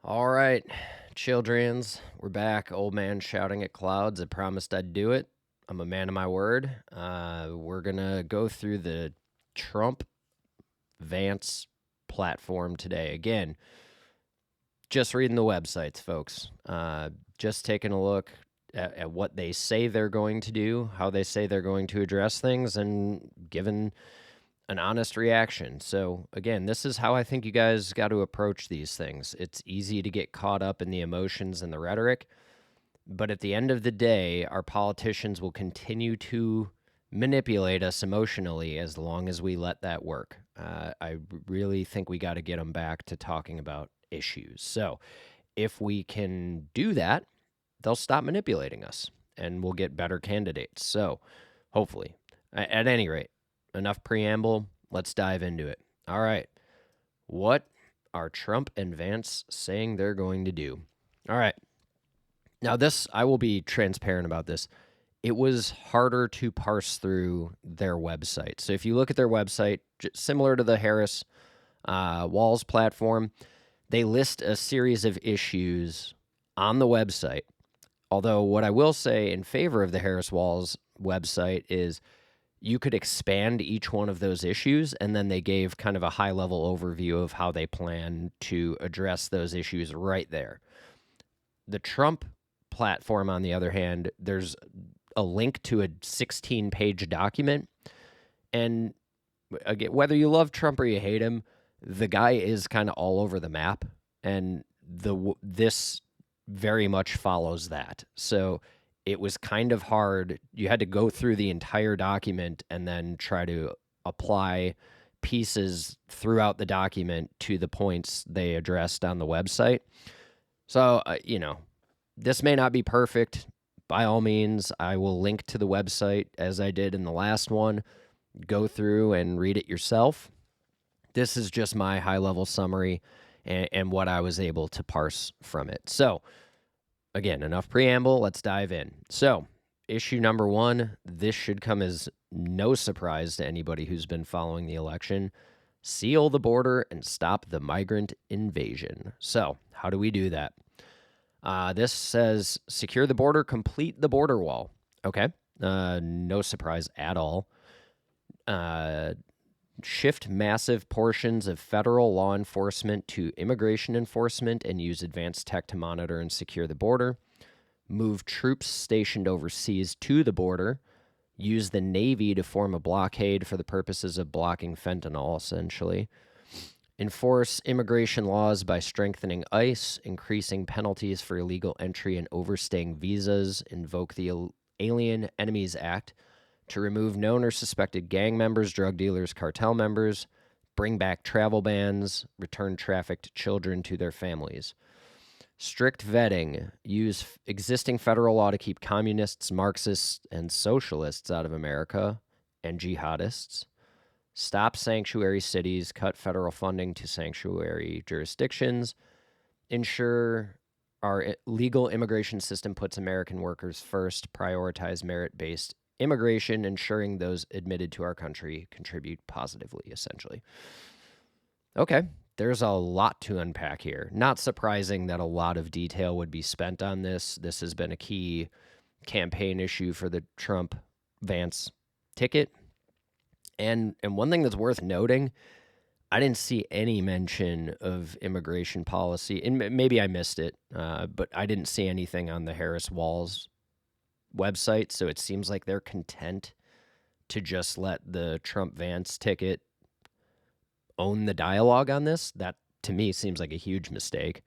All right, childrens, we're back. Old man shouting at clouds. I promised I'd do it. I'm a man of my word. We're going to go through the Trump VANCE platform today. Again, just reading the websites, folks. Just taking a look at what they say they're going to do, how they say they're going to address things, and giving an honest reaction. So, again, this is how I think you guys got to approach these things. It's easy to get caught up in the emotions and the rhetoric, but at the end of the day, our politicians will continue to manipulate us emotionally as long as we let that work. I really think we got to get them back to talking about issues. So, if we can do that, they'll stop manipulating us and we'll get better candidates. So, hopefully, at any rate, enough preamble. Let's dive into it. All right. What are Trump and Vance saying they're going to do? All right. Now, I will be transparent about this. It was harder to parse through their website. So if you look at their website, similar to the Harris Walls platform, they list a series of issues on the website. Although what I will say in favor of the Harris Walls website is you could expand each one of those issues, and then they gave kind of a high-level overview of how they plan to address those issues right there. The Trump platform, on the other hand, there's a link to a 16-page document, and again, whether you love Trump or you hate him, the guy is kind of all over the map, and this very much follows that. So it was kind of hard. You had to go through the entire document and then try to apply pieces throughout the document to the points they addressed on the website. So, this may not be perfect. By all means, I will link to the website as I did in the last one. Go through and read it yourself. This is just my high-level summary and what I was able to parse from it. So, again, enough preamble. Let's dive in. So, issue number one, this should come as no surprise to anybody who's been following the election. Seal the border and stop the migrant invasion. So, how do we do that? This says secure the border, complete the border wall. Okay. No surprise at all. Shift massive portions of federal law enforcement to immigration enforcement and use advanced tech to monitor and secure the border. Move troops stationed overseas to the border. Use the Navy to form a blockade for the purposes of blocking fentanyl, essentially. Enforce immigration laws by strengthening ICE, increasing penalties for illegal entry and overstaying visas. Invoke the Alien Enemies Act to remove known or suspected gang members, drug dealers, cartel members, bring back travel bans, return trafficked children to their families. Strict vetting. Use existing federal law to keep communists, Marxists, and socialists out of America, and jihadists. Stop sanctuary cities. Cut federal funding to sanctuary jurisdictions. Ensure our legal immigration system puts American workers first. Prioritize merit-based immigration, ensuring those admitted to our country contribute positively, essentially. Okay, there's a lot to unpack here. Not surprising that a lot of detail would be spent on this. This has been a key campaign issue for the Trump-Vance ticket. And one thing that's worth noting, I didn't see any mention of immigration policy, and maybe I missed it, but I didn't see anything on the Harris Walls website, so it seems like they're content to just let the Trump-Vance ticket own the dialogue on this. That, to me, seems like a huge mistake.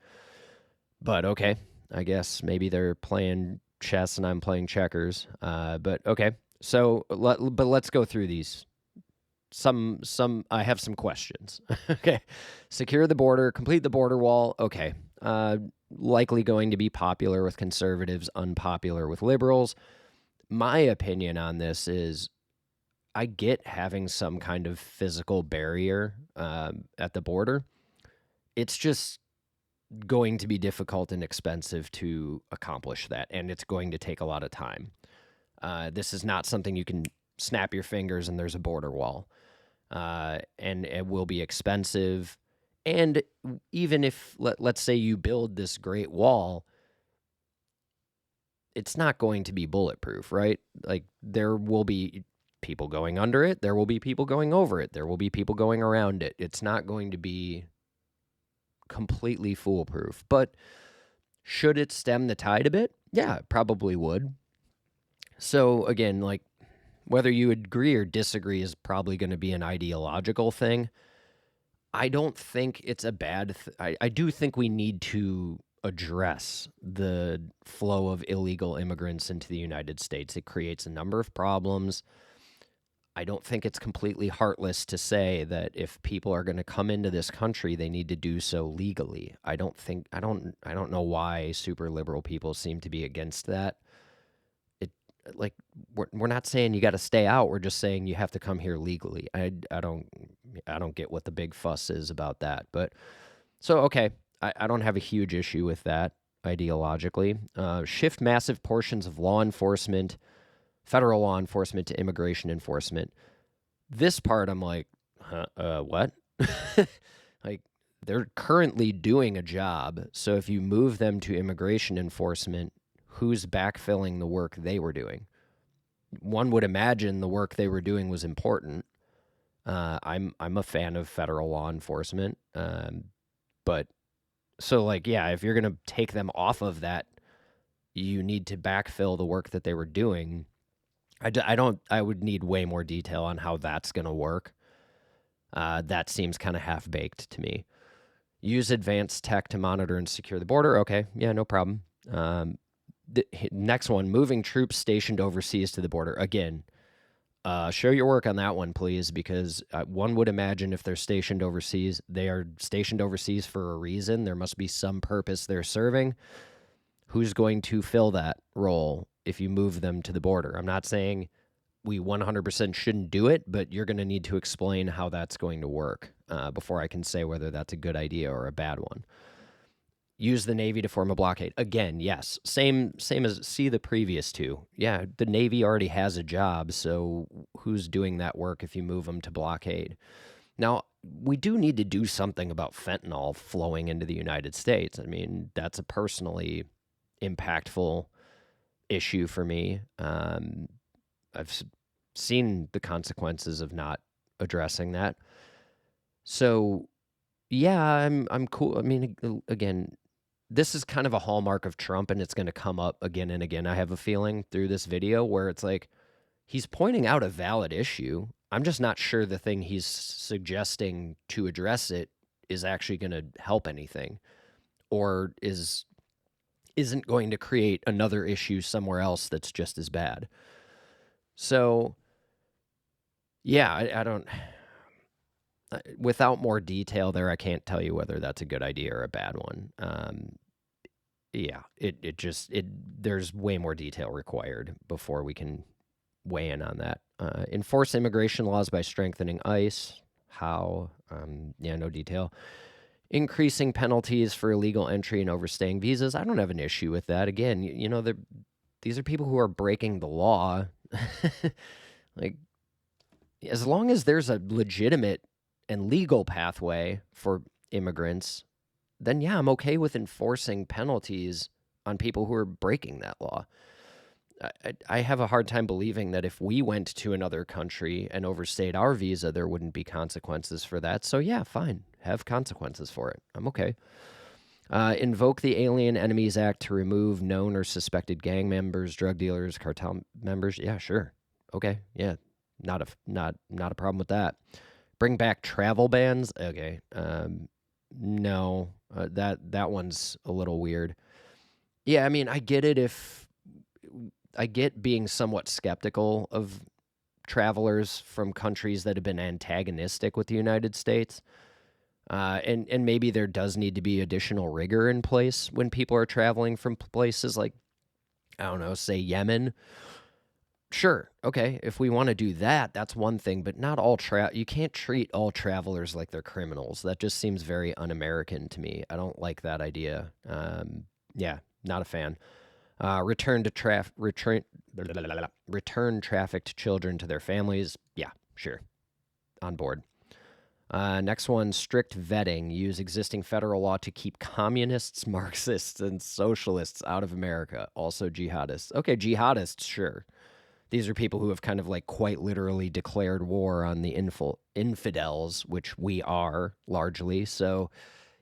But okay, I guess maybe they're playing chess and I'm playing checkers. But okay, so let's go through these. I have some questions. Okay, secure the border, complete the border wall. Okay, likely going to be popular with conservatives, unpopular with liberals. My opinion on this is I get having some kind of physical barrier at the border. It's just going to be difficult and expensive to accomplish that, and it's going to take a lot of time. This is not something you can snap your fingers and there's a border wall. And it will be expensive. And even if, let's say you build this great wall, it's not going to be bulletproof, right? Like, there will be people going under it. There will be people going over it. There will be people going around it. It's not going to be completely foolproof. But should it stem the tide a bit? Yeah, it probably would. So again, like, whether you agree or disagree is probably going to be an ideological thing. I don't think it's a bad I do think we need to address the flow of illegal immigrants into the United States. It creates a number of problems. I don't think it's completely heartless to say that if people are going to come into this country, they need to do so legally. I don't know why super liberal people seem to be against that. It like we're not saying you got to stay out. We're just saying you have to come here legally. I don't get what the big fuss is about that. But so okay, I don't have a huge issue with that ideologically. Shift massive portions of law enforcement, federal law enforcement, to immigration enforcement. This part, I'm like, what? Like, they're currently doing a job. So if you move them to immigration enforcement, who's backfilling the work they were doing? One would imagine the work they were doing was important. I'm a fan of federal law enforcement, but so, like, yeah, if you're gonna take them off of that, you need to backfill the work that they were doing. I would need way more detail on how that's gonna work. That seems kind of half baked to me. Use advanced tech to monitor and secure the border. Okay, yeah, no problem. The next one, moving troops stationed overseas to the border. Again, show your work on that one, please, because one would imagine if they're stationed overseas, they are stationed overseas for a reason. There must be some purpose they're serving. Who's going to fill that role if you move them to the border? I'm not saying we 100% shouldn't do it, but you're going to need to explain how that's going to work before I can say whether that's a good idea or a bad one. Use the Navy to form a blockade. Again, yes. Same as see the previous two. Yeah, the Navy already has a job, so who's doing that work if you move them to blockade? Now, we do need to do something about fentanyl flowing into the United States. I mean, that's a personally impactful issue for me. I've seen the consequences of not addressing that. So, yeah, I'm cool. I mean, again, this is kind of a hallmark of Trump, and it's going to come up again and again. I have a feeling through this video where it's like he's pointing out a valid issue. I'm just not sure the thing he's suggesting to address it is actually going to help anything, or isn't going to create another issue somewhere else that's just as bad. So, yeah, I don't. Without more detail there, I can't tell you whether that's a good idea or a bad one. Yeah, there's way more detail required before we can weigh in on that. Enforce immigration laws by strengthening ICE. How? Yeah, no detail. Increasing penalties for illegal entry and overstaying visas. I don't have an issue with that. Again, these are people who are breaking the law. Like, as long as there's a legitimate and legal pathway for immigrants, then yeah, I'm okay with enforcing penalties on people who are breaking that law. I have a hard time believing that if we went to another country and overstayed our visa, there wouldn't be consequences for that. So yeah, fine. Have consequences for it. I'm okay. Invoke the Alien Enemies Act to remove known or suspected gang members, drug dealers, cartel members. Yeah, sure. Okay. Yeah. Not a problem with that. Bring back travel bans. Okay. No. That one's a little weird. Yeah, I mean, I get it I get being somewhat skeptical of travelers from countries that have been antagonistic with the United States. And maybe there does need to be additional rigor in place when people are traveling from places like, I don't know, say Yemen. Sure, okay, if we want to do that, that's one thing, but not all you can't treat all travelers like they're criminals. That just seems very un-American to me. I don't like that idea. Yeah, not a fan. Return trafficked children to their families. Yeah, sure. On board. Next one, strict vetting. Use existing federal law to keep communists, Marxists, and socialists out of America. Also jihadists. Okay, jihadists, sure. These are people who have kind of like quite literally declared war on the infidels, which we are largely. So,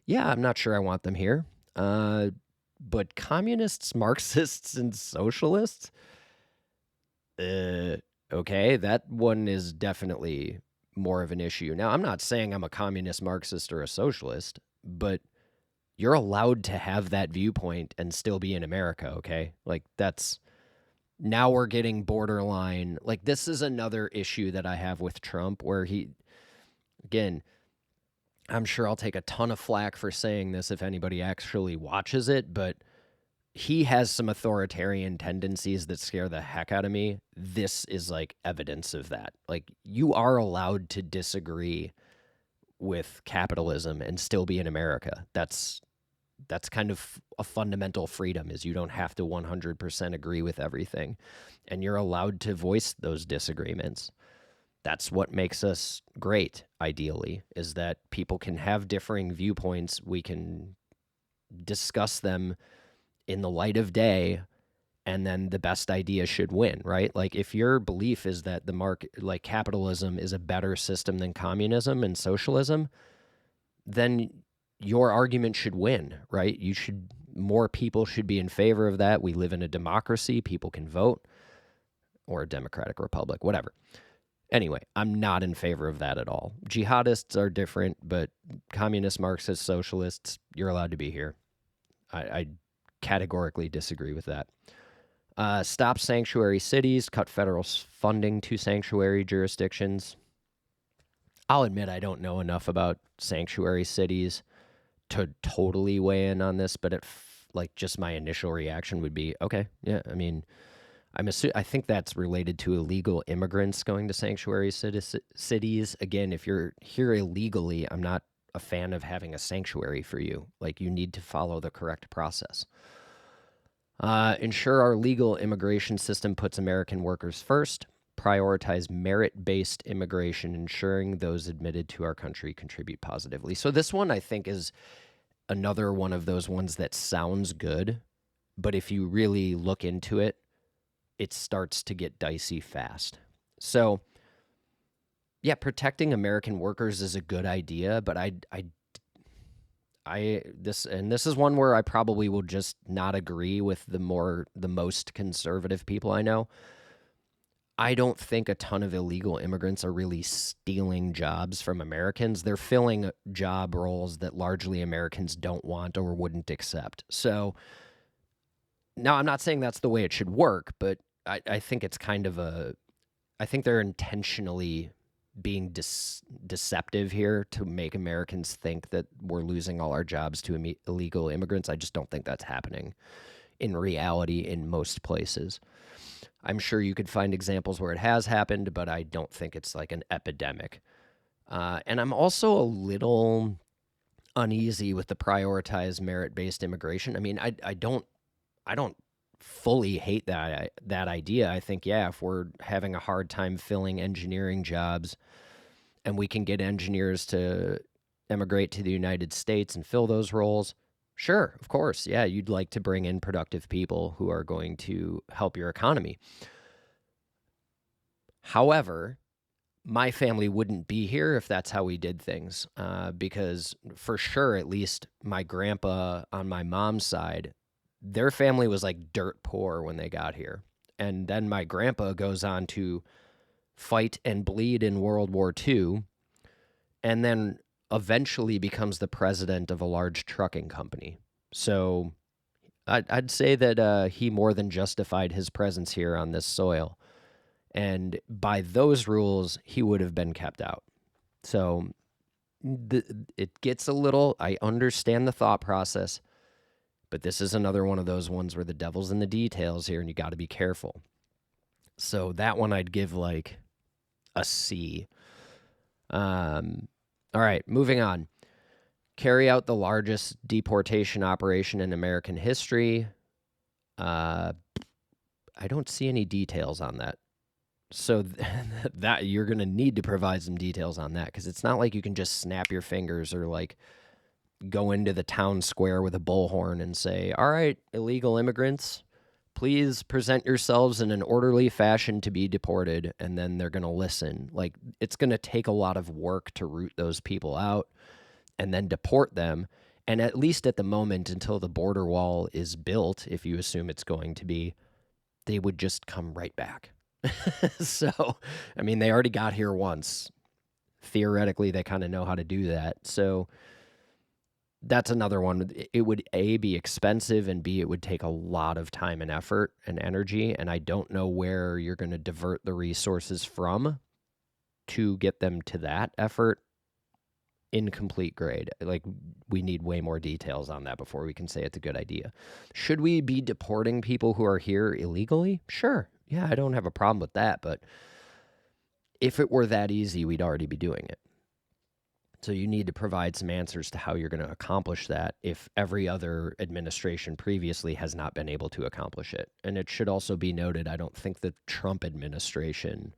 yeah, I'm not sure I want them here. But communists, Marxists, and socialists? Okay, that one is definitely more of an issue. Now, I'm not saying I'm a communist, Marxist, or a socialist, but you're allowed to have that viewpoint and still be in America, okay? Like, that's now we're getting borderline. Like, this is another issue that I have with Trump where again, I'm sure I'll take a ton of flack for saying this if anybody actually watches it, but he has some authoritarian tendencies that scare the heck out of me. This is like evidence of that. Like, you are allowed to disagree with capitalism and still be in America. That's kind of a fundamental freedom, is you don't have to 100% agree with everything, and you're allowed to voice those disagreements. That's what makes us great, ideally, is that people can have differing viewpoints. We can discuss them in the light of day, and then the best idea should win, right? Like, if your belief is that the market, like capitalism, is a better system than communism and socialism, then your argument should win, right? More people should be in favor of that. We live in a democracy. People can vote, or a democratic republic, whatever. Anyway, I'm not in favor of that at all. Jihadists are different, but communists, Marxists, socialists, you're allowed to be here. I categorically disagree with that. Stop sanctuary cities, cut federal funding to sanctuary jurisdictions. I'll admit I don't know enough about sanctuary cities to totally weigh in on this, but like just my initial reaction would be, okay, yeah, I mean, I think that's related to illegal immigrants going to sanctuary cities. Again, if you're here illegally, I'm not a fan of having a sanctuary for you. Like, you need to follow the correct process. Ensure our legal immigration system puts American workers first. Prioritize merit-based immigration, ensuring those admitted to our country contribute positively. So this one, I think, is another one of those ones that sounds good, but if you really look into it, it starts to get dicey fast. So, yeah, protecting American workers is a good idea, but this is one where I probably will just not agree with the most conservative people I know. I don't think a ton of illegal immigrants are really stealing jobs from Americans. They're filling job roles that largely Americans don't want or wouldn't accept. So, now I'm not saying that's the way it should work, but I think it's kind of I think they're intentionally being deceptive here to make Americans think that we're losing all our jobs to illegal immigrants. I just don't think that's happening in reality in most places. I'm sure you could find examples where it has happened, but I don't think it's like an epidemic. And I'm also a little uneasy with the prioritized merit-based immigration. I mean, I don't fully hate that idea. I think, yeah, if we're having a hard time filling engineering jobs and we can get engineers to emigrate to the United States and fill those roles, sure, of course. Yeah, you'd like to bring in productive people who are going to help your economy. However, my family wouldn't be here if that's how we did things, because for sure, at least my grandpa on my mom's side, their family was like dirt poor when they got here. And then my grandpa goes on to fight and bleed in World War II, and then eventually becomes the president of a large trucking company. So I'd say that he more than justified his presence here on this soil. And by those rules, he would have been kept out. So it gets a little, I understand the thought process, but this is another one of those ones where the devil's in the details here, and you got to be careful. So that one I'd give like a C. All right, moving on. Carry out the largest deportation operation in American history. I don't see any details on that. So that you're going to need to provide some details on that, because it's not like you can just snap your fingers or like go into the town square with a bullhorn and say, all right, illegal immigrants, please present yourselves in an orderly fashion to be deported, and then they're going to listen. Like, it's going to take a lot of work to root those people out and then deport them. And at least at the moment, until the border wall is built, if you assume it's going to be, they would just come right back. So, I mean, they already got here once. Theoretically, they kind of know how to do that. So that's another one. It would A, be expensive, and B, it would take a lot of time and effort and energy. And I don't know where you're going to divert the resources from to get them to that effort. Incomplete grade. Like, we need way more details on that before we can say it's a good idea. Should we be deporting people who are here illegally? Sure. Yeah, I don't have a problem with that. But if it were that easy, we'd already be doing it. So you need to provide some answers to how you're going to accomplish that if every other administration previously has not been able to accomplish it. And it should also be noted, I don't think the Trump administration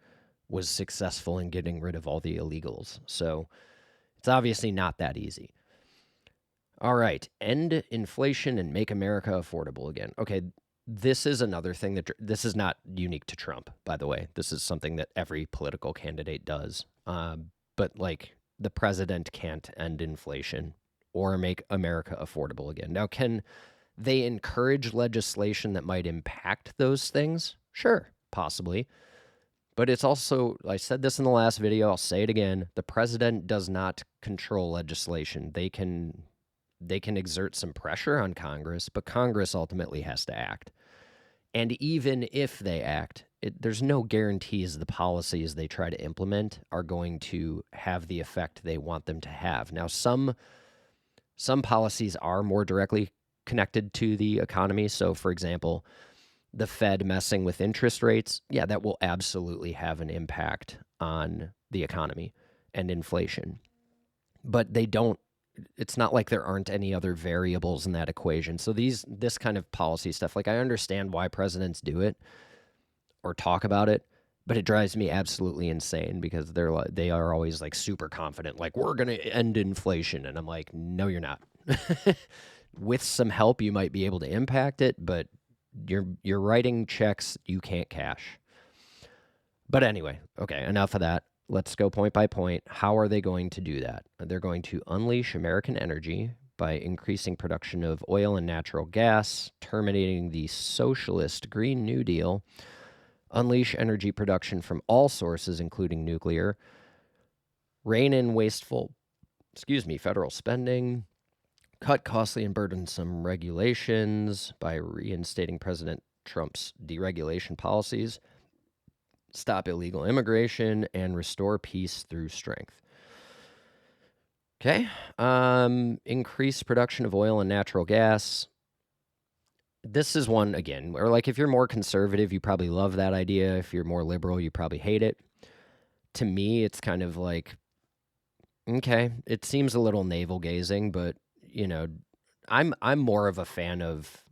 was successful in getting rid of all the illegals. So it's obviously not that easy. All right. End inflation and make America affordable again. Okay. This is another thing that this is not unique to Trump, by the way. This is something that every political candidate does. But like, the president can't end inflation or make America affordable again. Now, can they encourage legislation that might impact those things? Sure, possibly. But it's also, I said this in the last video, I'll say it again, the president does not control legislation. They can exert some pressure on Congress, but Congress ultimately has to act. And even if they act, there's no guarantees the policies they try to implement are going to have the effect they want them to have. Now, some policies are more directly connected to the economy. So, for example, the Fed messing with interest rates, yeah, that will absolutely have an impact on the economy and inflation. But they don't, it's not like there aren't any other variables in that equation. So this kind of policy stuff, like, I understand why presidents do it or talk about it, but it drives me absolutely insane because they are always like super confident, like, we're going to end inflation. And I'm like, no, you're not. With some help, you might be able to impact it, but you're writing checks you can't cash. But anyway, okay, enough of that. Let's go point by point. How are they going to do that? They're going to unleash American energy by increasing production of oil and natural gas, terminating the socialist Green New Deal, unleash energy production from all sources, including nuclear, rein in wasteful, federal spending, cut costly and burdensome regulations by reinstating President Trump's deregulation policies, stop illegal immigration, and restore peace through strength. Okay. Increase production of oil and natural gas. This is one, again, where, like, if you're more conservative, you probably love that idea. If you're more liberal, you probably hate it. To me, it's kind of like, okay, it seems a little navel-gazing, but, you know, I'm more of a fan of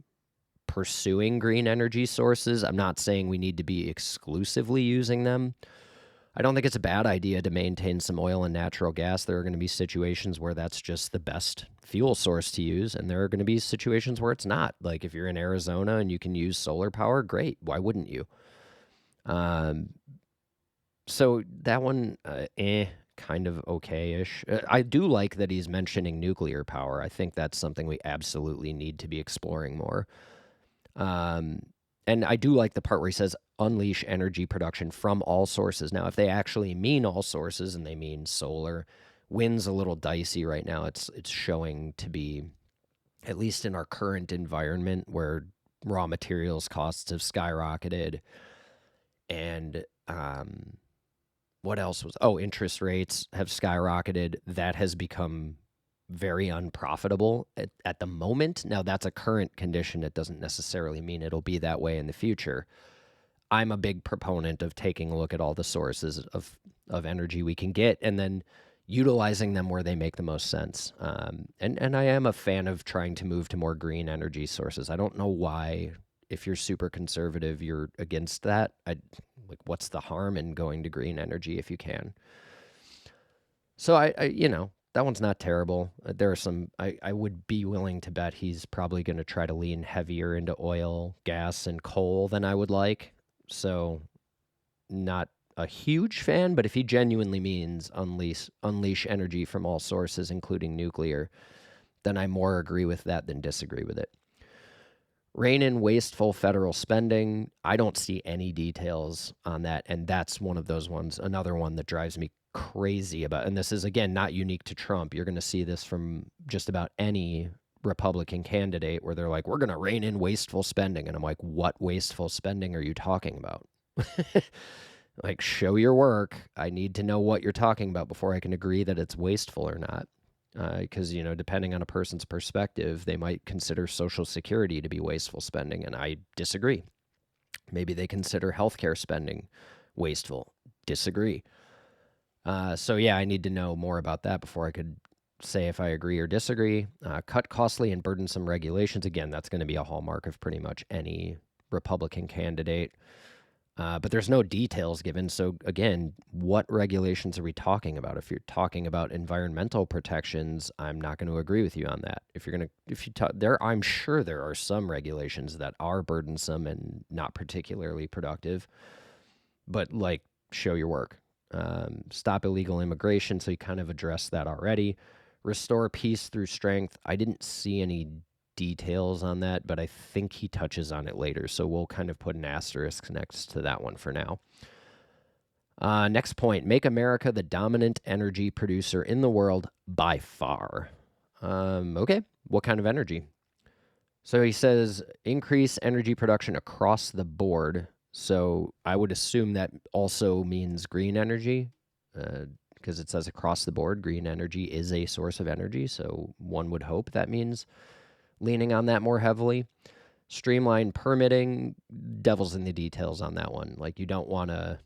pursuing green energy sources. I'm not saying we need to be exclusively using them. I don't think it's a bad idea to maintain some oil and natural gas. There are going to be situations where that's just the best fuel source to use, and there are going to be situations where it's not. Like, if you're in Arizona and you can use solar power, great. Why wouldn't you? So that one, kind of okay-ish. I do like that he's mentioning nuclear power. I think that's something we absolutely need to be exploring more. And I do like the part where he says unleash energy production from all sources. Now, if they actually mean all sources and they mean solar, wind's a little dicey right now. It's showing to be, at least in our current environment where raw materials costs have skyrocketed, and what else was, interest rates have skyrocketed. That has become very unprofitable at the moment. Now, that's a current condition. It doesn't necessarily mean it'll be that way in the future. I'm a big proponent of taking a look at all the sources of energy we can get and then utilizing them where they make the most sense. And I am a fan of trying to move to more green energy sources. I don't know why, if you're super conservative, you're against that. Like, what's the harm in going to green energy if you can? So that one's not terrible. There are some, I would be willing to bet he's probably going to try to lean heavier into oil, gas, and coal than I would like. So not a huge fan, but if he genuinely means unleash energy from all sources, including nuclear, then I more agree with that than disagree with it. Rein in wasteful federal spending. I don't see any details on that, and that's one of those ones, another one that drives me crazy about. And this is, again, not unique to Trump. You're going to see this from just about any Republican candidate where they're like, we're going to rein in wasteful spending. And I'm like, what wasteful spending are you talking about? Like, show your work. I need to know what you're talking about before I can agree that it's wasteful or not. Because, depending on a person's perspective, they might consider Social Security to be wasteful spending, and I disagree. Maybe they consider healthcare spending wasteful. Disagree. So, yeah, I need to know more about that before I could say if I agree or disagree. Cut costly and burdensome regulations. Again, that's going to be a hallmark of pretty much any Republican candidate. But there's no details given. So again, what regulations are we talking about? If you're talking about environmental protections, I'm not going to agree with you on that. I'm sure there are some regulations that are burdensome and not particularly productive, but like, show your work. Stop illegal immigration. So you kind of addressed that already. Restore peace through strength. I didn't see any details on that, but I think he touches on it later. So we'll kind of put an asterisk next to that one for now. Next point, make America the dominant energy producer in the world by far. Okay, what kind of energy? So he says increase energy production across the board. So I would assume that also means green energy, because it says across the board, green energy is a source of energy. So one would hope that means leaning on that more heavily. Streamline permitting, devil's in the details on that one. Like, you don't want to,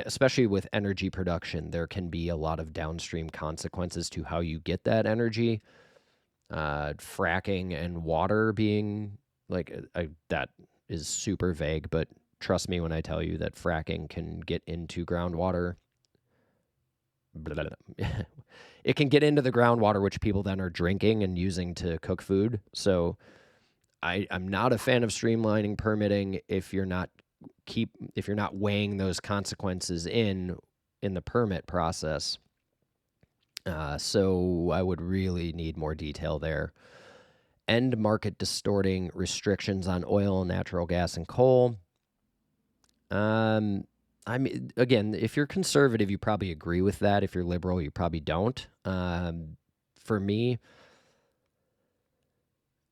especially with energy production, there can be a lot of downstream consequences to how you get that energy. Fracking and water being like, that is super vague, but trust me when I tell you that fracking can get into groundwater. It can get into the groundwater, which people then are drinking and using to cook food. So I'm not a fan of streamlining permitting if you're not weighing those consequences in the permit process. So I would really need more detail there. End market distorting restrictions on oil, natural gas, and coal. I mean, again, if you're conservative, you probably agree with that. If you're liberal, you probably don't. For me,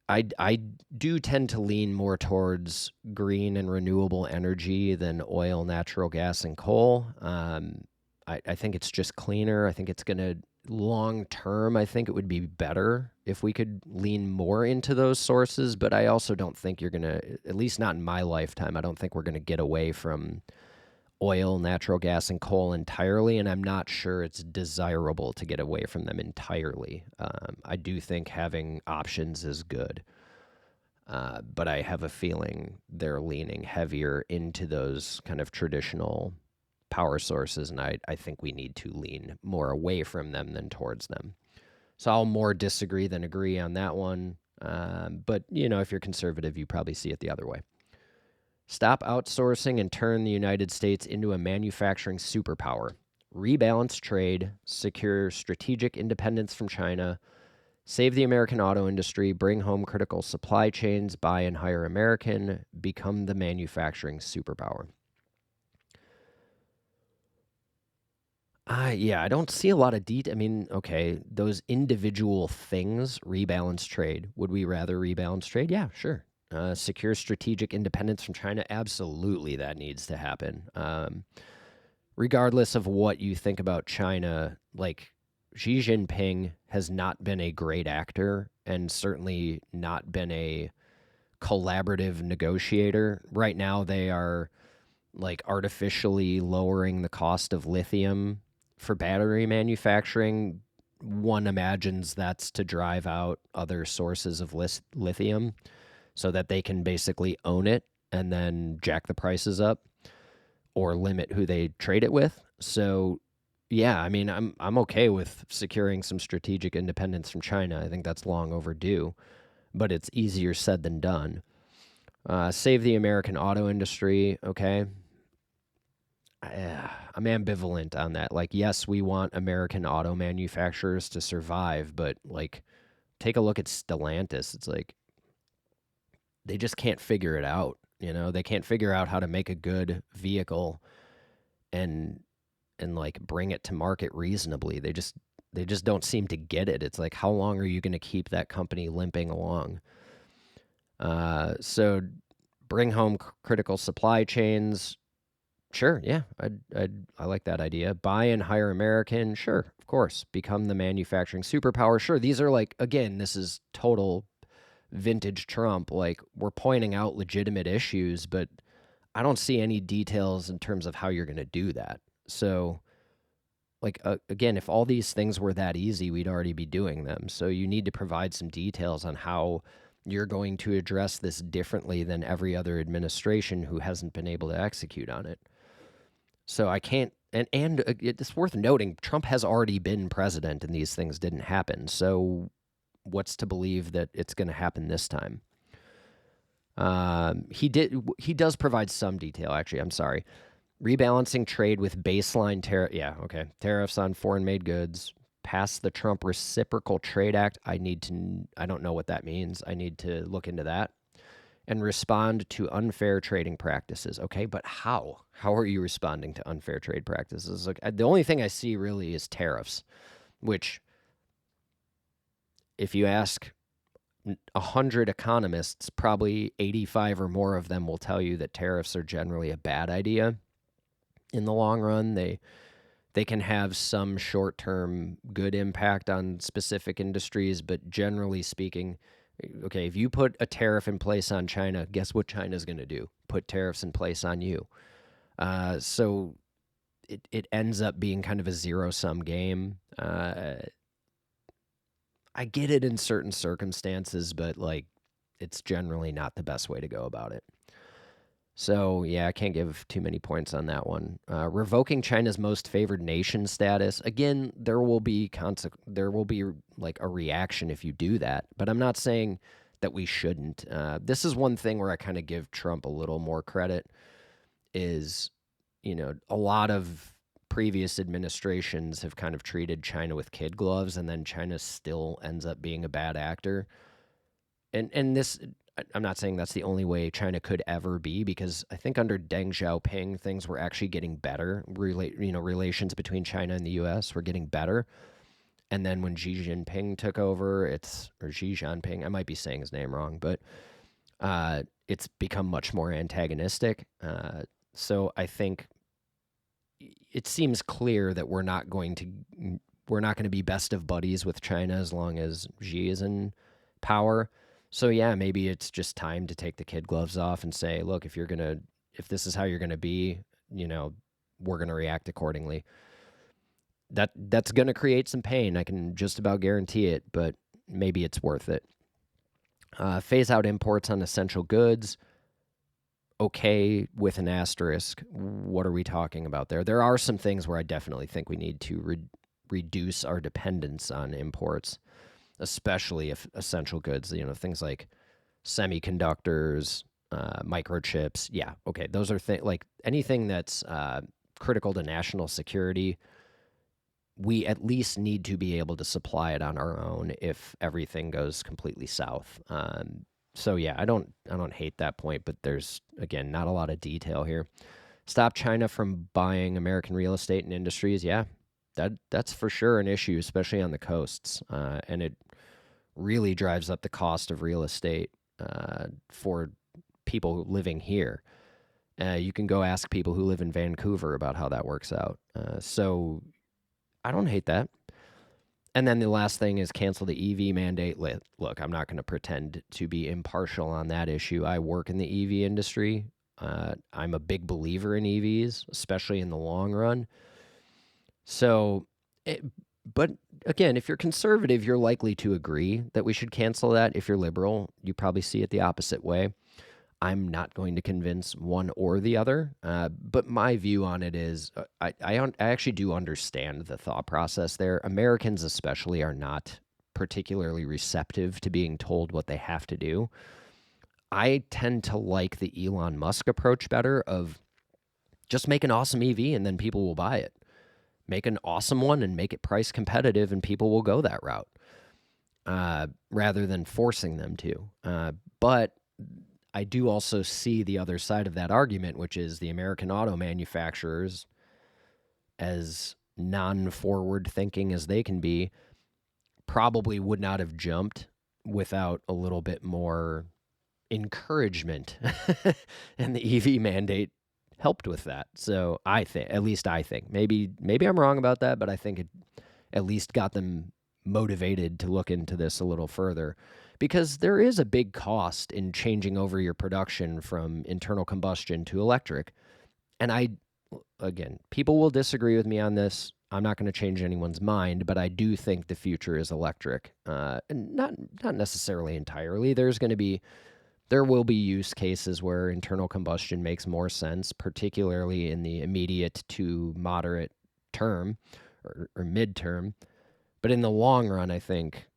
I do tend to lean more towards green and renewable energy than oil, natural gas, and coal. I think it's just cleaner. I think it's going to, long term, I think it would be better if we could lean more into those sources. But I also don't think you're going to, at least not in my lifetime, I don't think we're going to get away from oil, natural gas, and coal entirely, and I'm not sure it's desirable to get away from them entirely. I do think having options is good, but I have a feeling they're leaning heavier into those kind of traditional power sources, and I think we need to lean more away from them than towards them. So I'll more disagree than agree on that one, but if you're conservative, you probably see it the other way. Stop outsourcing and turn the United States into a manufacturing superpower. Rebalance trade, secure strategic independence from China, save the American auto industry, bring home critical supply chains, buy and hire American, become the manufacturing superpower. Yeah, I don't see a lot of detail. I mean, okay, those individual things, rebalance trade. Would we rather rebalance trade? Yeah, sure. Secure strategic independence from China. Absolutely, that needs to happen. Regardless of what you think about China, like, Xi Jinping has not been a great actor and certainly not been a collaborative negotiator. Right now, they are like artificially lowering the cost of lithium for battery manufacturing. One imagines that's to drive out other sources of lithium so that they can basically own it and then jack the prices up or limit who they trade it with. So, yeah, I mean, I'm okay with securing some strategic independence from China. I think that's long overdue, but it's easier said than done. Save the American auto industry. Okay, I'm ambivalent on that. Like, yes, we want American auto manufacturers to survive, but like, take a look at Stellantis. It's like they just can't figure it out. They can't figure out how to make a good vehicle and like bring it to market reasonably. They just don't seem to get it. It's like, how long are you going to keep that company limping along? So bring home critical supply chains. Sure, yeah, I like that idea. Buy and hire American. Sure, of course. Become the manufacturing superpower. Sure, these are like, again, this is total vintage Trump. Like, we're pointing out legitimate issues, but I don't see any details in terms of how you're going to do that. So, like, again, if all these things were that easy, we'd already be doing them. So you need to provide some details on how you're going to address this differently than every other administration who hasn't been able to execute on it. So I can't, and it's worth noting, Trump has already been president and these things didn't happen. So what's to believe that it's going to happen this time? He does provide some detail, actually. I'm sorry. Rebalancing trade with baseline tariff. Yeah, okay. Tariffs on foreign made goods. Pass the Trump Reciprocal Trade Act. I don't know what that means. I need to look into that. And respond to unfair trading practices. Okay, but how? How are you responding to unfair trade practices? Like, the only thing I see really is tariffs, which, if you ask 100 economists, probably 85 or more of them will tell you that tariffs are generally a bad idea in the long run. They can have some short-term good impact on specific industries, but generally speaking, okay, if you put a tariff in place on China, guess what China's going to do? Put tariffs in place on you. So it ends up being kind of a zero-sum game. I get it in certain circumstances, but like, it's generally not the best way to go about it. So, yeah, I can't give too many points on that one. Revoking China's most favored nation status. Again, there will be like a reaction if you do that, but I'm not saying that we shouldn't. This is one thing where I kind of give Trump a little more credit is, a lot of previous administrations have kind of treated China with kid gloves, and then China still ends up being a bad actor. And this, I'm not saying that's the only way China could ever be, because I think under Deng Xiaoping, things were actually getting better. Relations between China and the U.S. were getting better. And then when Xi Jinping took over, or Xi Jinping, I might be saying his name wrong, but it's become much more antagonistic. So I think it seems clear that we're not going to be best of buddies with China as long as Xi is in power. So yeah, maybe it's just time to take the kid gloves off and say, look, if this is how you're gonna be, we're gonna react accordingly. That's gonna create some pain. I can just about guarantee it, but maybe it's worth it. Phase out imports on essential goods. Okay, with an asterisk. What are we talking about there? There are some things where I definitely think we need to reduce our dependence on imports, especially if essential goods, things like semiconductors, microchips. Yeah, okay, those are like anything that's critical to national security. We at least need to be able to supply it on our own if everything goes completely south. So yeah, I don't hate that point, but there's, again, not a lot of detail here. Stop China from buying American real estate and industries. Yeah, that's for sure an issue, especially on the coasts, and it really drives up the cost of real estate for people living here. You can go ask people who live in Vancouver about how that works out. So I don't hate that. And then the last thing is cancel the EV mandate. Look, I'm not going to pretend to be impartial on that issue. I work in the EV industry. I'm a big believer in EVs, especially in the long run. So, but again, if you're conservative, you're likely to agree that we should cancel that. If you're liberal, you probably see it the opposite way. I'm not going to convince one or the other. But my view on it is I actually do understand the thought process there. Americans, especially, are not particularly receptive to being told what they have to do. I tend to like the Elon Musk approach better of just make an awesome EV and then people will buy it. Make an awesome one and make it price competitive and people will go that route rather than forcing them to. But I do also see the other side of that argument, which is the American auto manufacturers, as non-forward thinking as they can be, probably would not have jumped without a little bit more encouragement. And the EV mandate helped with that. So I think, at least I think, maybe I'm wrong about that, but I think it at least got them motivated to look into this a little further, because there is a big cost in changing over your production from internal combustion to electric. And again, people will disagree with me on this. I'm not going to change anyone's mind, but I do think the future is electric. And not necessarily entirely. There will be use cases where internal combustion makes more sense, particularly in the immediate to moderate term or midterm. But in the long run, I think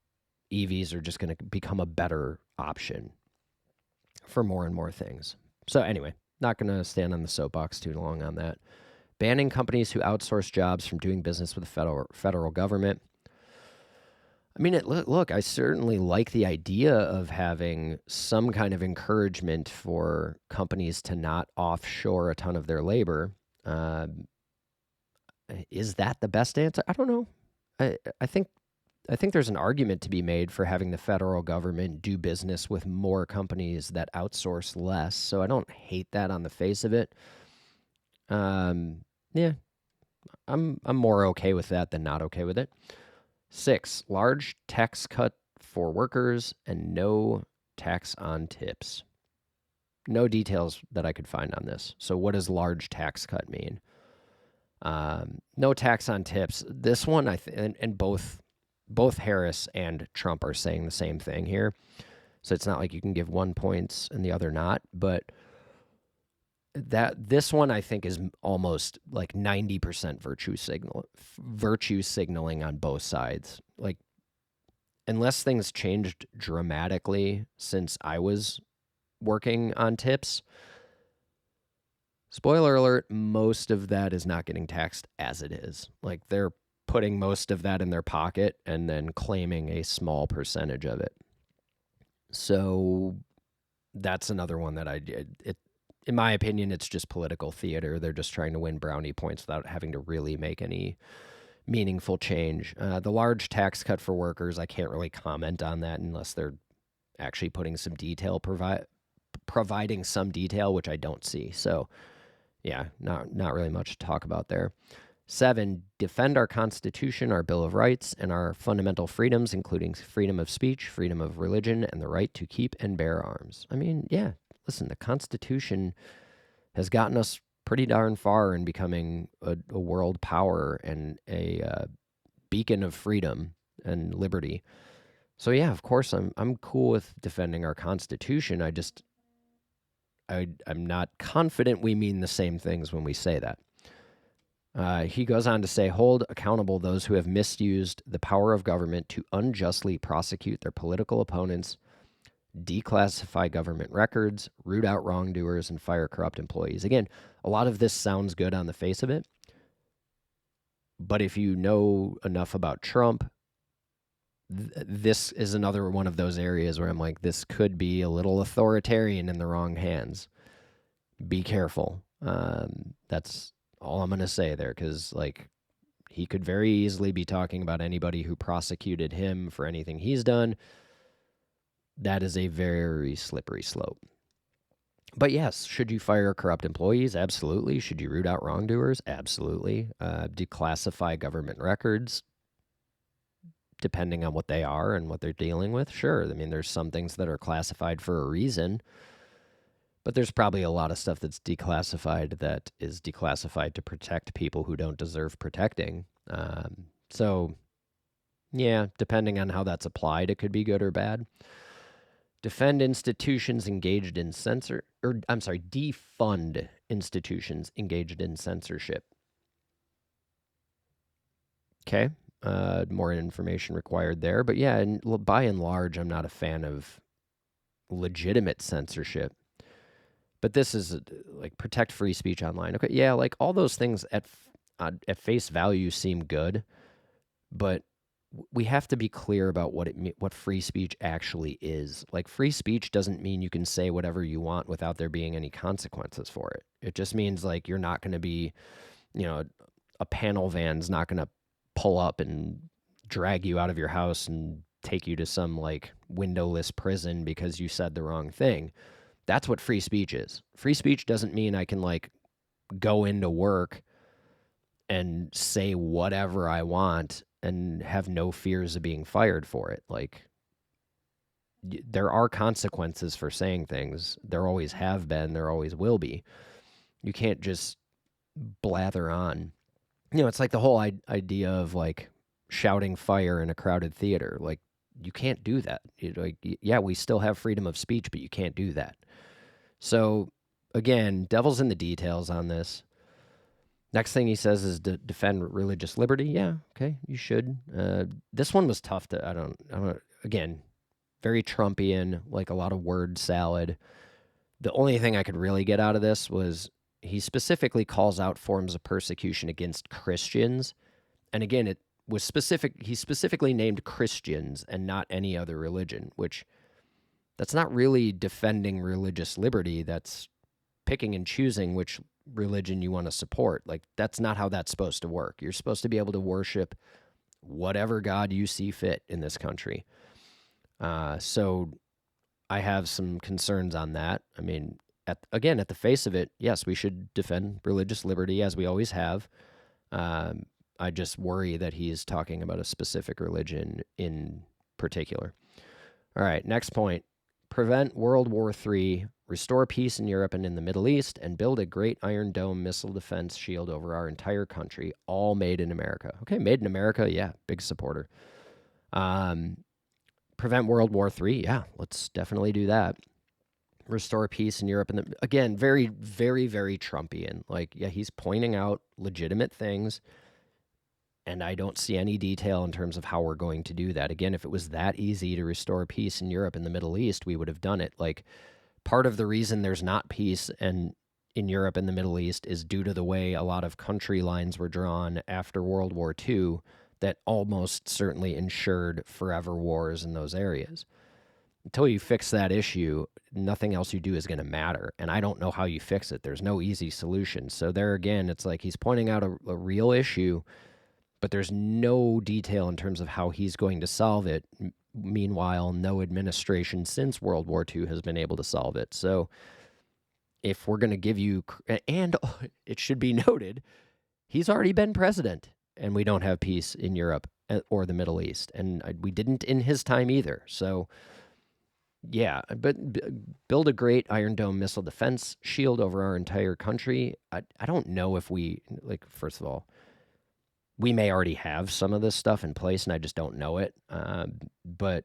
EVs are just going to become a better option for more and more things. So anyway, not going to stand on the soapbox too long on that. Banning companies who outsource jobs from doing business with the federal government. I mean, look, I certainly like the idea of having some kind of encouragement for companies to not offshore a ton of their labor. Is that the best answer? I don't know. I think there's an argument to be made for having the federal government do business with more companies that outsource less. So I don't hate that on the face of it. Yeah, I'm more okay with that than not okay with it. 6, large tax cut for workers and no tax on tips. No details that I could find on this. So what does large tax cut mean? No tax on tips. This one, and both Harris and Trump are saying the same thing here. So it's not like you can give one points and the other not. But this one I think is almost like 90% virtue signaling on both sides. Like, unless things changed dramatically since I was working on tips, spoiler alert, most of that is not getting taxed as it is. Like, they're putting most of that in their pocket and then claiming a small percentage of it. So that's another one that in my opinion, it's just political theater. They're just trying to win brownie points without having to really make any meaningful change. The large tax cut for workers, I can't really comment on that unless they're actually putting some detail, providing some detail, which I don't see. So yeah, not really much to talk about there. 7, defend our Constitution, our Bill of Rights, and our fundamental freedoms, including freedom of speech, freedom of religion, and the right to keep and bear arms. I mean, yeah, listen, the Constitution has gotten us pretty darn far in becoming a world power and a beacon of freedom and liberty. So yeah, of course, I'm cool with defending our Constitution. I'm not confident we mean the same things when we say that. He goes on to say, hold accountable those who have misused the power of government to unjustly prosecute their political opponents, declassify government records, root out wrongdoers, and fire corrupt employees. Again, a lot of this sounds good on the face of it, but if you know enough about Trump, this is another one of those areas where I'm like, this could be a little authoritarian in the wrong hands. Be careful. That's all I'm going to say there, because like, he could very easily be talking about anybody who prosecuted him for anything he's done. That is a very slippery slope. But yes, should you fire corrupt employees? Absolutely. Should you root out wrongdoers? Absolutely. Declassify government records, depending on what they are and what they're dealing with? Sure. I mean, there's some things that are classified for a reason, but there's probably a lot of stuff that's declassified that is declassified to protect people who don't deserve protecting. So, yeah, depending on how that's applied, it could be good or bad. Defend institutions engaged in defund institutions engaged in censorship. Okay. More information required there. But yeah, and by and large, I'm not a fan of legitimate censorship. But this is like protect free speech online. Okay, yeah, like all those things at face value seem good, but we have to be clear about what free speech actually is. Like free speech doesn't mean you can say whatever you want without there being any consequences for it. It just means like you're not going to be, a panel van's not going to pull up and drag you out of your house and take you to some like windowless prison because you said the wrong thing. That's what free speech is. Free speech doesn't mean I can like go into work and say whatever I want and have no fears of being fired for it. Like there are consequences for saying things. There always have been, there always will be. You can't just blather on. It's like the whole idea of like shouting fire in a crowded theater. Like you can't do that. Yeah, we still have freedom of speech, but you can't do that. So, again, devil's in the details on this. Next thing he says is to defend religious liberty. Yeah, okay, you should. This one was tough to, I don't, again, very Trumpian, like a lot of word salad. The only thing I could really get out of this was he specifically calls out forms of persecution against Christians. And again, it was specific. He specifically named Christians and not any other religion, which that's not really defending religious liberty. That's picking and choosing which religion you want to support. Like, that's not how that's supposed to work. You're supposed to be able to worship whatever God you see fit in this country. So I have some concerns on that. I mean, at the face of it, yes, we should defend religious liberty as we always have. I just worry that he's talking about a specific religion in particular. All right, next point. Prevent World War III, restore peace in Europe and in the Middle East, and build a great Iron Dome missile defense shield over our entire country, all made in America. Okay, made in America, yeah, big supporter. Prevent World War III, yeah, let's definitely do that. Restore peace in Europe. And again, very, very, very Trumpian. Like, yeah, he's pointing out legitimate things, and I don't see any detail in terms of how we're going to do that. Again, if it was that easy to restore peace in Europe and the Middle East, we would have done it. Like, part of the reason there's not peace in Europe and the Middle East is due to the way a lot of country lines were drawn after World War II that almost certainly ensured forever wars in those areas. Until you fix that issue, nothing else you do is going to matter. And I don't know how you fix it. There's no easy solution. So there again, it's like he's pointing out a real issue, but there's no detail in terms of how he's going to solve it. Meanwhile, no administration since World War II has been able to solve it. So if we're going to give you, and it should be noted, he's already been president, and we don't have peace in Europe or the Middle East. And we didn't in his time either. So yeah, but build a great Iron Dome missile defense shield over our entire country. I don't know if we, like, first of all, we may already have some of this stuff in place and I just don't know it. But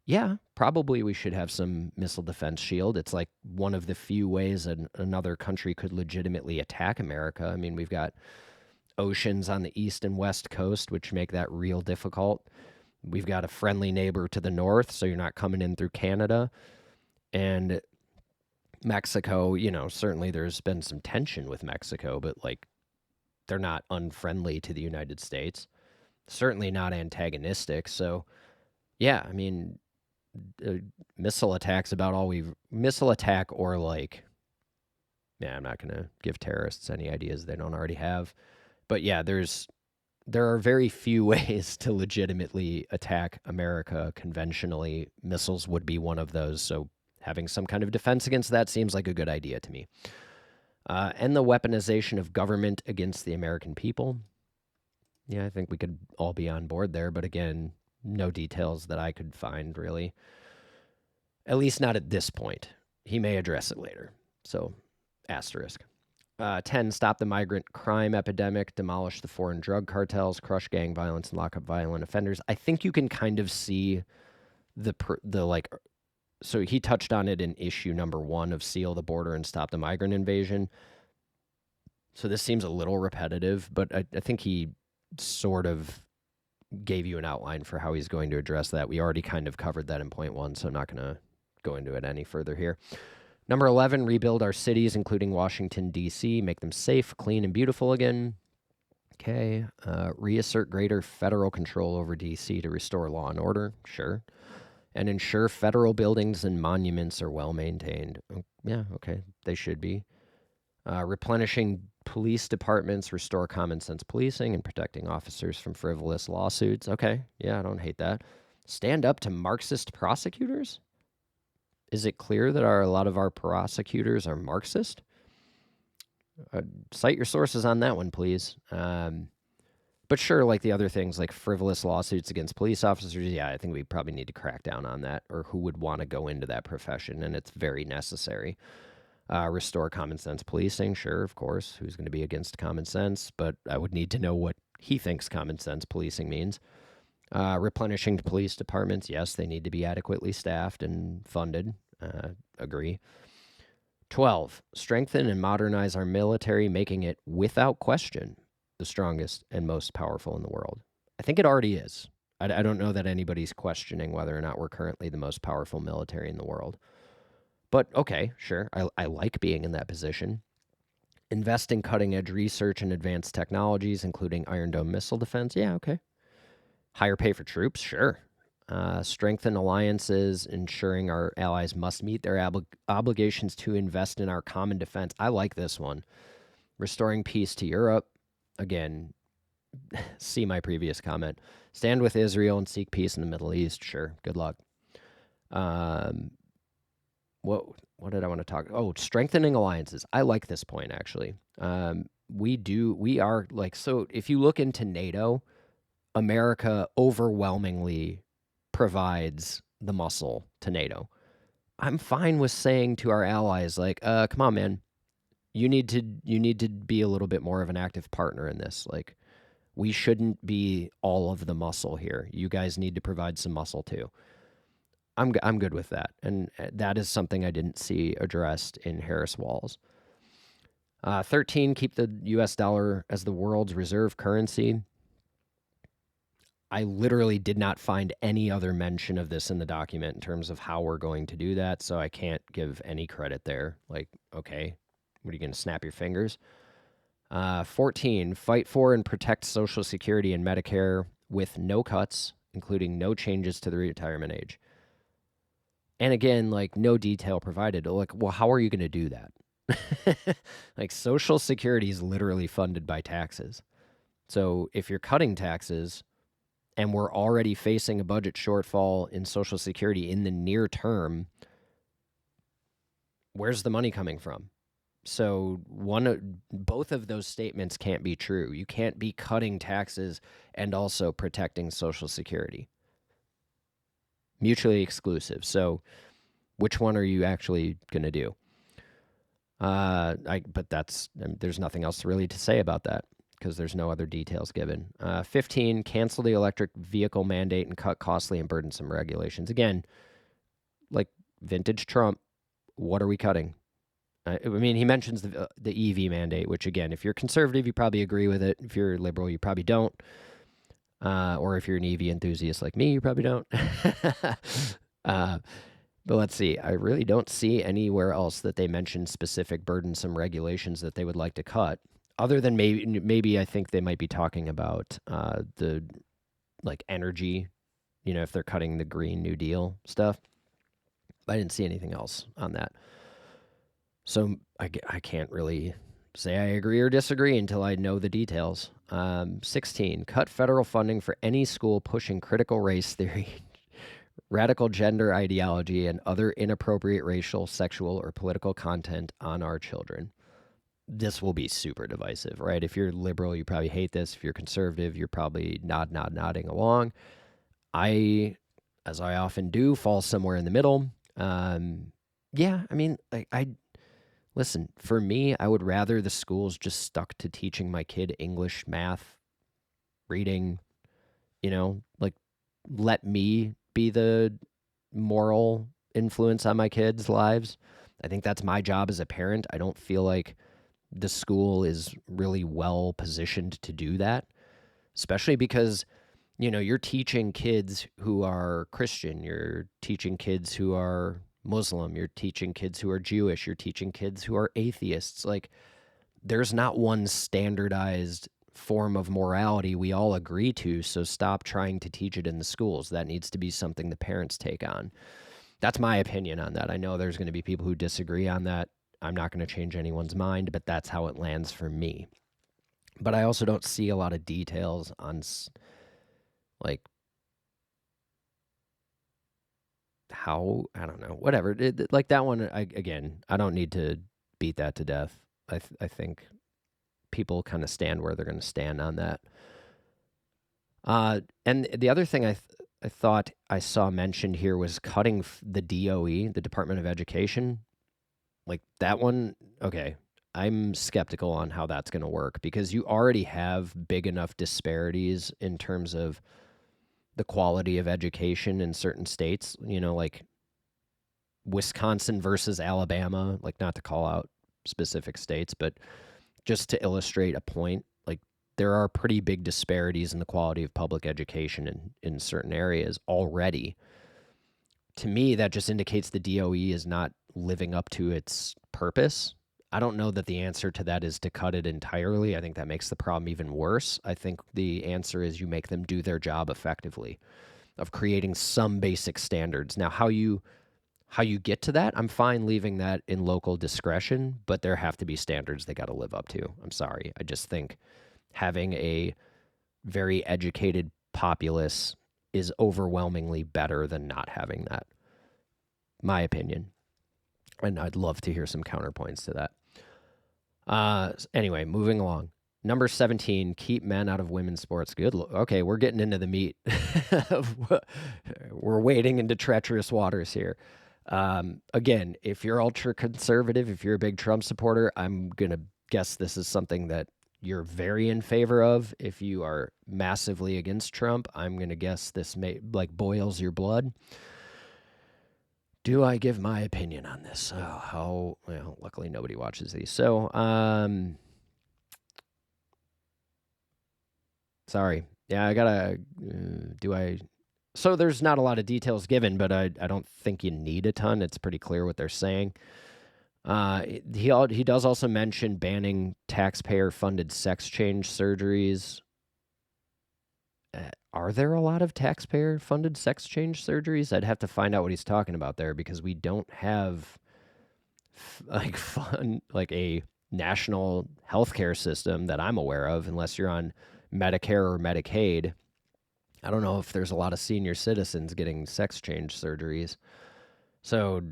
yeah, probably we should have some missile defense shield. It's like one of the few ways another country could legitimately attack America. I mean, we've got oceans on the east and west coast, which make that real difficult. We've got a friendly neighbor to the north, so you're not coming in through Canada. And Mexico, certainly there's been some tension with Mexico, but like, they're not unfriendly to the United States, certainly not antagonistic. So, yeah, I mean, missile attacks about all missile attack or like, yeah, I'm not going to give terrorists any ideas they don't already have. But yeah, there are very few ways to legitimately attack America conventionally. Missiles would be one of those. So having some kind of defense against that seems like a good idea to me. And the weaponization of government against the American people. Yeah, I think we could all be on board there. But again, no details that I could find, really. At least not at this point. He may address it later. So, asterisk. 10, stop the migrant crime epidemic, demolish the foreign drug cartels, crush gang violence, and lock up violent offenders. I think you can kind of see the like So he touched on it in issue number 1 of Seal the Border and Stop the Migrant Invasion. So this seems a little repetitive, but I think he sort of gave you an outline for how he's going to address that. We already kind of covered that in point 1, so I'm not going to go into it any further here. Number 11, rebuild our cities, including Washington, D.C., make them safe, clean, and beautiful again. Okay. Reassert greater federal control over D.C. to restore law and order. Sure. And ensure federal buildings and monuments are well maintained. Yeah, okay. They should be. Replenishing police departments, restore common sense policing, and protecting officers from frivolous lawsuits. Okay. Yeah, I don't hate that. Stand up to Marxist prosecutors? Is it clear that a lot of our prosecutors are Marxist? Cite your sources on that one, please. But sure, like the other things, like frivolous lawsuits against police officers, yeah, I think we probably need to crack down on that, or who would want to go into that profession, and it's very necessary. Restore common sense policing, sure, of course. Who's going to be against common sense? But I would need to know what he thinks common sense policing means. Replenishing police departments, yes, they need to be adequately staffed and funded. Agree. 12, strengthen and modernize our military, making it, without question, the strongest and most powerful in the world. I think it already is. I don't know that anybody's questioning whether or not we're currently the most powerful military in the world. But okay, sure. I like being in that position. Invest in cutting-edge research and advanced technologies, including Iron Dome missile defense. Yeah, okay. Higher pay for troops. Sure. Strengthen alliances, ensuring our allies must meet their obligations to invest in our common defense. I like this one. Restoring peace to Europe. Again, see my previous comment. Stand with Israel and seek peace in the Middle East. Sure. Good luck. What did I want to talk? Oh, strengthening alliances. I like this point, actually. We are like, so if you look into NATO, America overwhelmingly provides the muscle to NATO. I'm fine with saying to our allies, like, come on, man, you need to be a little bit more of an active partner in this. Like, we shouldn't be all of the muscle here. You guys need to provide some muscle too. I'm good with that, and that is something I didn't see addressed in Harris Walls. 13, keep the U.S. dollar as the world's reserve currency. I literally did not find any other mention of this in the document in terms of how we're going to do that, so I can't give any credit there. Like, okay, what are you going to snap your fingers? 14, fight for and protect Social Security and Medicare with no cuts, including no changes to the retirement age. And again, like, no detail provided. Like, well, how are you going to do that? Like, Social Security is literally funded by taxes. So if you're cutting taxes, and we're already facing a budget shortfall in Social Security in the near term, where's the money coming from? So both of those statements can't be true. You can't be cutting taxes and also protecting Social Security. Mutually exclusive. So which one are you actually going to do? But there's nothing else really to say about that, because there's no other details given. 15, cancel the electric vehicle mandate and cut costly and burdensome regulations. Again, like vintage Trump, what are we cutting? I mean, he mentions the EV mandate, which, again, if you're conservative, you probably agree with it. If you're liberal, you probably don't. Or if you're an EV enthusiast like me, you probably don't. But let's see. I really don't see anywhere else that they mention specific burdensome regulations that they would like to cut. Other than maybe I think they might be talking about the, like, energy, if they're cutting the Green New Deal stuff. I didn't see anything else on that. So I can't really say I agree or disagree until I know the details. 16, cut federal funding for any school pushing critical race theory, radical gender ideology, and other inappropriate racial, sexual, or political content on our children. This will be super divisive, right? If you're liberal, you probably hate this. If you're conservative, you're probably nodding along. I, as I often do, fall somewhere in the middle. Yeah, I mean, listen, for me, I would rather the schools just stuck to teaching my kid English, math, reading, like, let me be the moral influence on my kids' lives. I think that's my job as a parent. I don't feel like the school is really well positioned to do that, especially because, you're teaching kids who are Christian, you're teaching kids who are Muslim, you're teaching kids who are Jewish, you're teaching kids who are atheists. Like, there's not one standardized form of morality we all agree to, so stop trying to teach it in the schools. That needs to be something the parents take on. That's my opinion on that. I know there's going to be people who disagree on that. I'm not going to change anyone's mind, but that's how it lands for me. But I also don't see a lot of details on, like, how, I don't know, whatever. Like that one, I don't need to beat that to death. I think people kind of stand where they're going to stand on that. And the other thing I thought I saw mentioned here was cutting the DOE, the Department of Education. Like that one, okay. I'm skeptical on how that's going to work because you already have big enough disparities in terms of the quality of education in certain states, like Wisconsin versus Alabama, like not to call out specific states, but just to illustrate a point, like there are pretty big disparities in the quality of public education in certain areas already. To me, that just indicates the DOE is not living up to its purpose. I don't know that the answer to that is to cut it entirely. I think that makes the problem even worse. I think the answer is you make them do their job effectively of creating some basic standards. Now, how you get to that, I'm fine leaving that in local discretion, but there have to be standards they got to live up to. I'm sorry. I just think having a very educated populace is overwhelmingly better than not having that. My opinion. And I'd love to hear some counterpoints to that. Anyway, moving along. Number 17, keep men out of women's sports. Good. Okay, we're getting into the meat. We're wading into treacherous waters here. Again, if you're ultra conservative, if you're a big Trump supporter, I'm going to guess this is something that you're very in favor of. If you are massively against Trump, I'm going to guess this boils your blood. Do I give my opinion on this? Oh, luckily nobody watches these. So, sorry. Yeah, I gotta, so there's not a lot of details given, but I don't think you need a ton. It's pretty clear what they're saying. He does also mention banning taxpayer-funded sex change surgeries. Are there a lot of taxpayer-funded sex change surgeries? I'd have to find out what he's talking about there because we don't have a national healthcare system that I'm aware of, unless you're on Medicare or Medicaid. I don't know if there's a lot of senior citizens getting sex change surgeries. So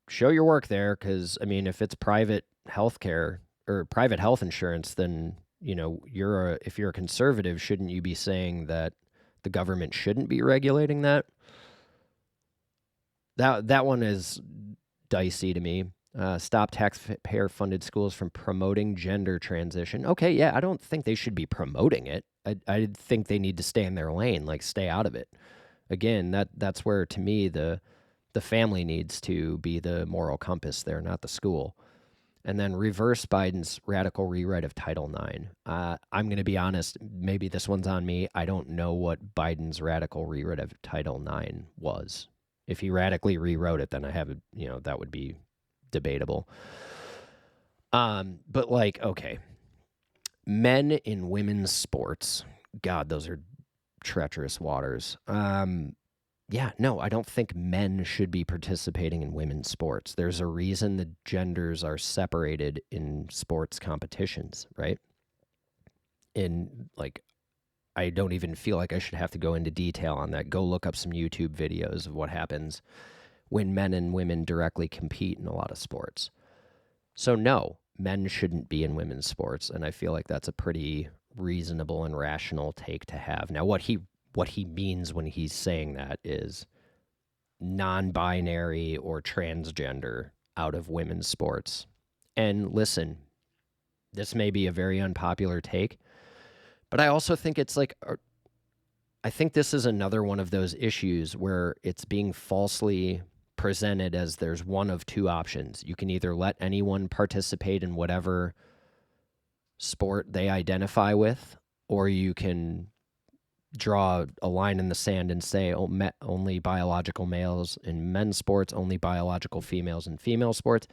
show your work there, because I mean, if it's private healthcare or private health insurance, then if you're a conservative, shouldn't you be saying that the government shouldn't be regulating that? That one is dicey to me. Stop taxpayer-funded schools from promoting gender transition. Okay, yeah, I don't think they should be promoting it. I think they need to stay in their lane, like stay out of it. Again, that's where, to me, the family needs to be the moral compass there, not the school. And then reverse Biden's radical rewrite of Title IX. I'm going to be honest, maybe this one's on me. I don't know what Biden's radical rewrite of Title IX was. If he radically rewrote it, then I have that would be debatable. But okay. Men in women's sports. God, those are treacherous waters. Yeah, no, I don't think men should be participating in women's sports. There's a reason the genders are separated in sports competitions, right? I don't even feel like I should have to go into detail on that. Go look up some YouTube videos of what happens when men and women directly compete in a lot of sports. So no, men shouldn't be in women's sports, and I feel like that's a pretty reasonable and rational take to have. Now, what he means when he's saying that is non-binary or transgender out of women's sports. And listen, this may be a very unpopular take, but I also think it's I think this is another one of those issues where it's being falsely presented as there's one of two options. You can either let anyone participate in whatever sport they identify with, or you can draw a line in the sand and say only biological males in men's sports, only biological females in female sports.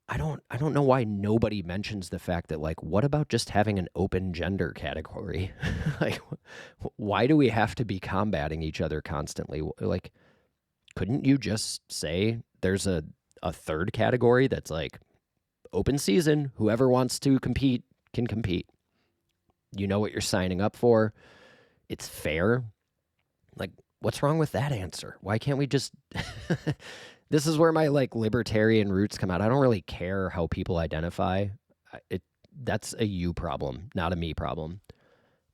I don't know why nobody mentions the fact that, like, what about just having an open gender category? Like, why do we have to be combating each other constantly? Like, couldn't you just say there's a third category that's like open season, whoever wants to compete can compete. You know what you're signing up for. It's fair. Like, what's wrong with that answer? Why can't we just This is where my like libertarian roots come out. I don't really care how people identify. That's a you problem, not a me problem.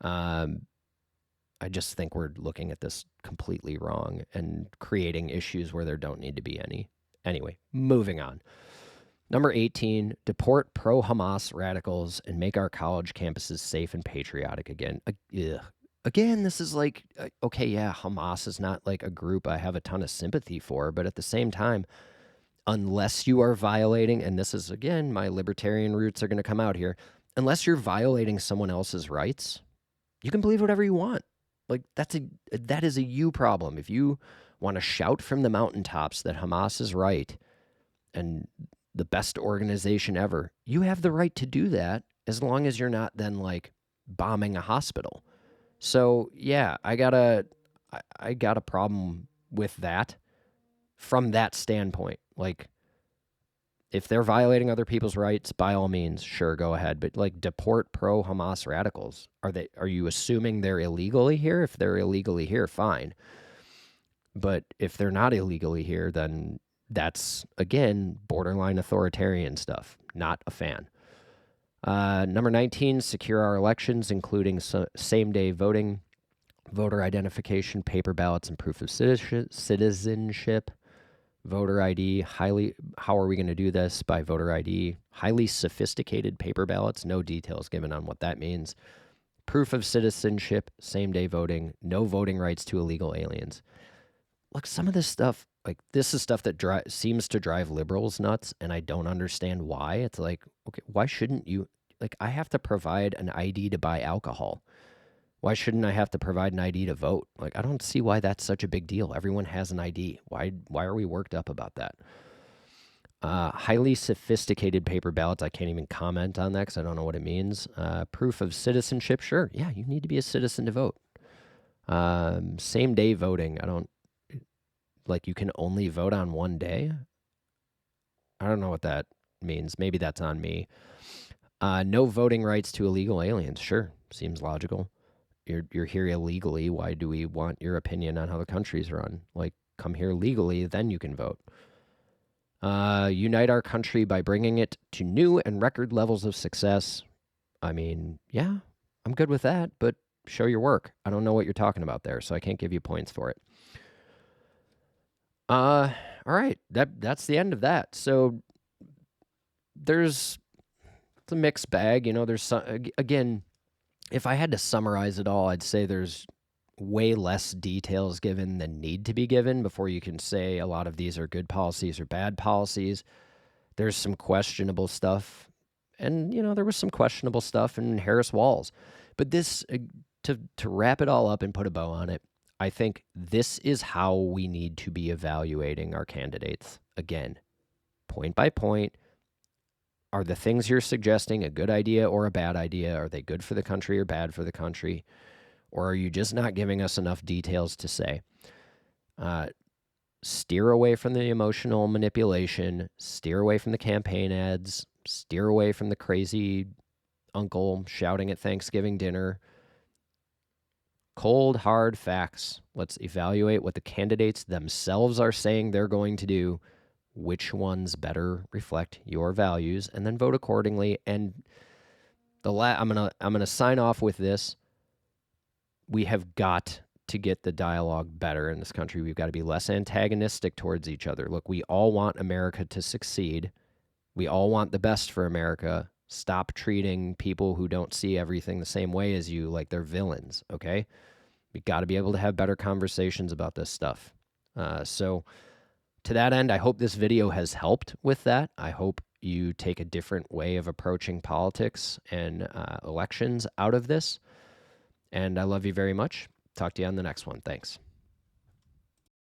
I just think we're looking at this completely wrong and creating issues where there don't need to be any. Anyway, moving on. Number 18, deport pro-Hamas radicals and make our college campuses safe and patriotic again. Again, this is like, okay, yeah, Hamas is not like a group I have a ton of sympathy for, but at the same time, unless you are violating, and this is, again, my libertarian roots are going to come out here, unless you're violating someone else's rights, you can believe whatever you want. Like, that is a you problem. If you want to shout from the mountaintops that Hamas is right and the best organization ever, you have the right to do that as long as you're not then like bombing a hospital. So yeah, I got a problem with that from that standpoint. Like, if they're violating other people's rights, by all means, sure, go ahead. But like, deport pro-Hamas radicals. Are you assuming they're illegally here? If they're illegally here, fine. But if they're not illegally here, then that's, again, borderline authoritarian stuff. Not a fan. Number 19, secure our elections, including same-day voting, voter identification, paper ballots, and proof of citizenship. Voter ID, how are we going to do this? By voter ID, highly sophisticated paper ballots, no details given on what that means. Proof of citizenship, same-day voting, no voting rights to illegal aliens. Look, some of this stuff, like, this is stuff that seems to drive liberals nuts, and I don't understand why. It's like, okay, why shouldn't you? Like, I have to provide an ID to buy alcohol. Why shouldn't I have to provide an ID to vote? Like, I don't see why that's such a big deal. Everyone has an ID. Why are we worked up about that? Highly sophisticated paper ballots. I can't even comment on that because I don't know what it means. Proof of citizenship. Sure. Yeah, you need to be a citizen to vote. Same day voting. Like, you can only vote on one day. I don't know what that means. Maybe that's on me. No voting rights to illegal aliens. Sure. Seems logical. You're here illegally. Why do we want your opinion on how the country's run? Like, come here legally, then you can vote. Unite our country by bringing it to new and record levels of success. I mean, yeah, I'm good with that, but show your work. I don't know what you're talking about there, so I can't give you points for it. All right, that's the end of that. So it's a mixed bag. You know, there's some, again, if I had to summarize it all, I'd say there's way less details given than need to be given before you can say a lot of these are good policies or bad policies. There's some questionable stuff. And, you know, there was some questionable stuff in Harris Walls. But this, to wrap it all up and put a bow on it, I think this is how we need to be evaluating our candidates. Again, point by point. Are the things you're suggesting a good idea or a bad idea? Are they good for the country or bad for the country? Or are you just not giving us enough details to say? Steer away from the emotional manipulation. Steer away from the campaign ads. Steer away from the crazy uncle shouting at Thanksgiving dinner. Cold, hard facts. Let's evaluate what the candidates themselves are saying they're going to do. Which ones better reflect your values, and then vote accordingly. And I'm gonna sign off with this. We have got to get the dialogue better in this country. We've got to be less antagonistic towards each other. Look, we all want America to succeed. We all want the best for America. Stop treating people who don't see everything the same way as you like they're villains, okay? We've got to be able to have better conversations about this stuff. So to that end, I hope this video has helped with that. I hope you take a different way of approaching politics and elections out of this. And I love you very much. Talk to you on the next one. Thanks.